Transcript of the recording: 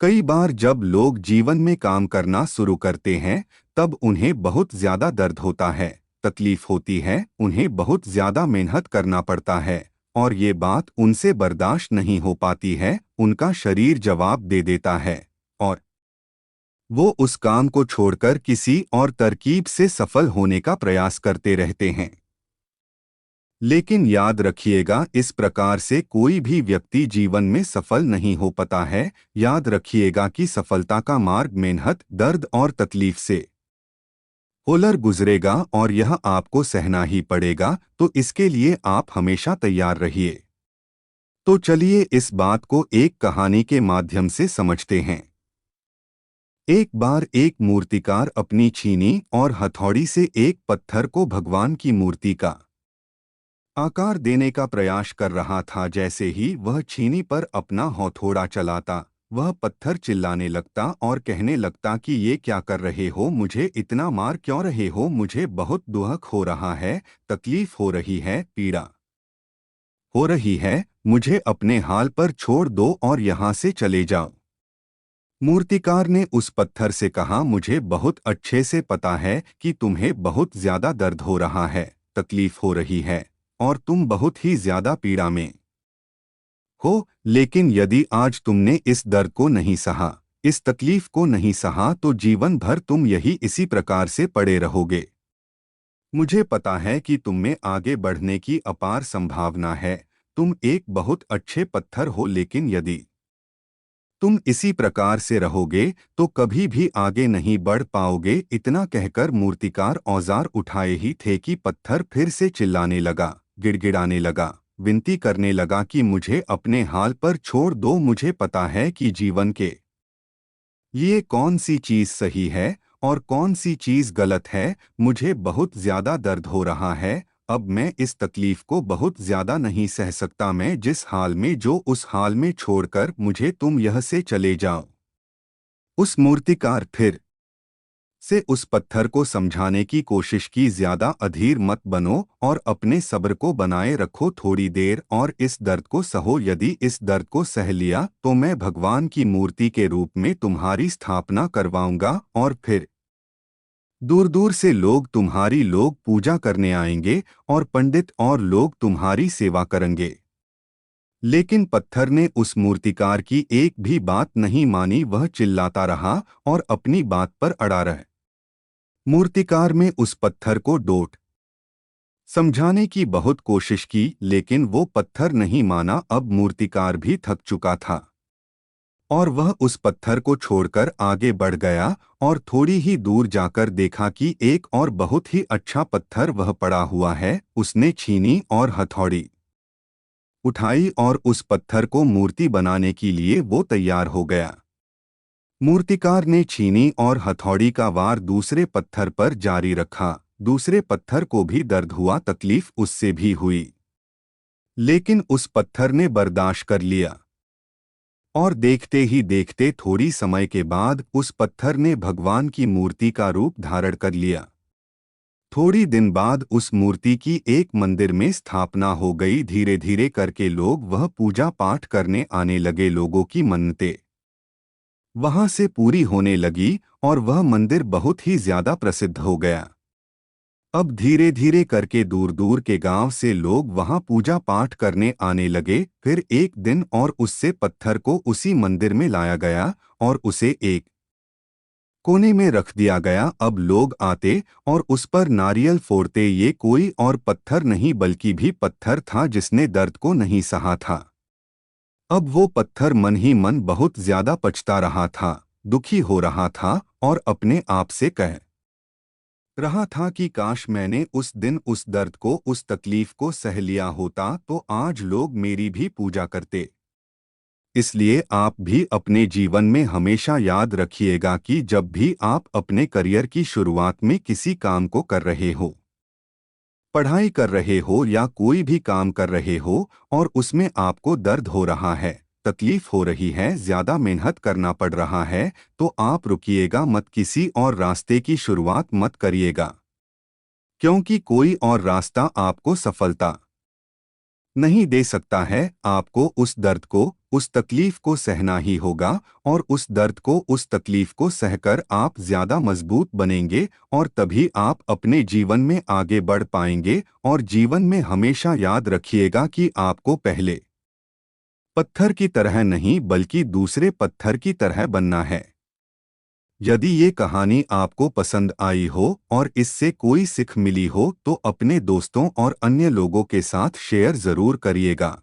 कई बार जब लोग जीवन में काम करना शुरू करते हैं तब उन्हें बहुत ज्यादा दर्द होता है, तकलीफ होती है, उन्हें बहुत ज्यादा मेहनत करना पड़ता है और ये बात उनसे बर्दाश्त नहीं हो पाती है। उनका शरीर जवाब दे देता है और वो उस काम को छोड़कर किसी और तरकीब से सफल होने का प्रयास करते रहते हैं। लेकिन याद रखिएगा, इस प्रकार से कोई भी व्यक्ति जीवन में सफल नहीं हो पाता है। याद रखिएगा कि सफलता का मार्ग मेहनत, दर्द और तकलीफ से होकर गुजरेगा और यह आपको सहना ही पड़ेगा, तो इसके लिए आप हमेशा तैयार रहिए। तो चलिए इस बात को एक कहानी के माध्यम से समझते हैं। एक बार एक मूर्तिकार अपनी छीनी और हथौड़ी से एक पत्थर को भगवान की मूर्ति का आकार देने का प्रयास कर रहा था। जैसे ही वह छीनी पर अपना हथौड़ा चलाता, वह पत्थर चिल्लाने लगता और कहने लगता कि ये क्या कर रहे हो, मुझे इतना मार क्यों रहे हो, मुझे बहुत दुख हो रहा है, तकलीफ हो रही है, पीड़ा हो रही है, मुझे अपने हाल पर छोड़ दो और यहाँ से चले जाओ। मूर्तिकार ने उस पत्थर से कहा, मुझे बहुत अच्छे से पता है कि तुम्हें बहुत ज्यादा दर्द हो रहा है, तकलीफ हो रही है और तुम बहुत ही ज्यादा पीड़ा में हो, लेकिन यदि आज तुमने इस दर्द को नहीं सहा, इस तकलीफ को नहीं सहा, तो जीवन भर तुम यही इसी प्रकार से पड़े रहोगे। मुझे पता है कि तुम में आगे बढ़ने की अपार संभावना है, तुम एक बहुत अच्छे पत्थर हो, लेकिन यदि तुम इसी प्रकार से रहोगे तो कभी भी आगे नहीं बढ़ पाओगे। इतना कहकर मूर्तिकार औजार उठाए ही थे कि पत्थर फिर से चिल्लाने लगा, गिड़गिड़ाने लगा, विनती करने लगा कि मुझे अपने हाल पर छोड़ दो। मुझे पता है कि जीवन के लिए कौन सी चीज सही है और कौन सी चीज गलत है। मुझे बहुत ज्यादा दर्द हो रहा है, अब मैं इस तकलीफ को बहुत ज्यादा नहीं सह सकता। मैं जिस हाल में जो उस हाल में छोड़कर मुझे तुम यह से चले जाओ। उस मूर्तिकार फिर से उस पत्थर को समझाने की कोशिश की, ज्यादा अधीर मत बनो और अपने सब्र को बनाए रखो, थोड़ी देर और इस दर्द को सहो। यदि इस दर्द को सह लिया तो मैं भगवान की मूर्ति के रूप में तुम्हारी स्थापना करवाऊंगा और फिर दूर दूर से लोग पूजा करने आएंगे और पंडित और लोग तुम्हारी सेवा करेंगे। लेकिन पत्थर ने उस मूर्तिकार की एक भी बात नहीं मानी, वह चिल्लाता रहा और अपनी बात पर अड़ा रहा। मूर्तिकार में उस पत्थर को डोट समझाने की बहुत कोशिश की, लेकिन वो पत्थर नहीं माना। अब मूर्तिकार भी थक चुका था और वह उस पत्थर को छोड़कर आगे बढ़ गया और थोड़ी ही दूर जाकर देखा कि एक और बहुत ही अच्छा पत्थर वह पड़ा हुआ है। उसने छीनी और हथौड़ी उठाई और उस पत्थर को मूर्ति बनाने के लिए वो तैयार हो गया। मूर्तिकार ने छीनी और हथौड़ी का वार दूसरे पत्थर पर जारी रखा। दूसरे पत्थर को भी दर्द हुआ, तकलीफ उससे भी हुई, लेकिन उस पत्थर ने बर्दाश्त कर लिया और देखते ही देखते थोड़ी समय के बाद उस पत्थर ने भगवान की मूर्ति का रूप धारण कर लिया। थोड़ी दिन बाद उस मूर्ति की एक मंदिर में स्थापना हो गई। धीरे धीरे करके लोग वह पूजा पाठ करने आने लगे। लोगों की मन्नतें वहां से पूरी होने लगी और वह मंदिर बहुत ही ज्यादा प्रसिद्ध हो गया। अब धीरे धीरे करके दूर दूर के गांव से लोग वहां पूजा पाठ करने आने लगे। फिर एक दिन और उससे पत्थर को उसी मंदिर में लाया गया और उसे एक कोने में रख दिया गया। अब लोग आते और उस पर नारियल फोड़ते। ये कोई और पत्थर नहीं बल्कि भी पत्थर था जिसने दर्द को नहीं सहा था। अब वो पत्थर मन ही मन बहुत ज्यादा पछता रहा था, दुखी हो रहा था और अपने आप से कह रहा था कि काश मैंने उस दिन उस दर्द को, उस तकलीफ को सह लिया होता तो आज लोग मेरी भी पूजा करते। इसलिए आप भी अपने जीवन में हमेशा याद रखिएगा कि जब भी आप अपने करियर की शुरुआत में किसी काम को कर रहे हो, पढ़ाई कर रहे हो या कोई भी काम कर रहे हो और उसमें आपको दर्द हो रहा है, तकलीफ हो रही है, ज्यादा मेहनत करना पड़ रहा है, तो आप रुकिएगा मत, किसी और रास्ते की शुरुआत मत करिएगा, क्योंकि कोई और रास्ता आपको सफलता नहीं दे सकता है। आपको उस दर्द को, उस तकलीफ को सहना ही होगा, और उस दर्द को, उस तकलीफ को सहकर आप ज्यादा मजबूत बनेंगे, और तभी आप अपने जीवन में आगे बढ़ पाएंगे। और जीवन में हमेशा याद रखिएगा कि आपको पहले पत्थर की तरह नहीं बल्कि दूसरे पत्थर की तरह बनना है। यदि ये कहानी आपको पसंद आई हो और इससे कोई सीख मिली हो तो अपने दोस्तों और अन्य लोगों के साथ शेयर जरूर करिएगा।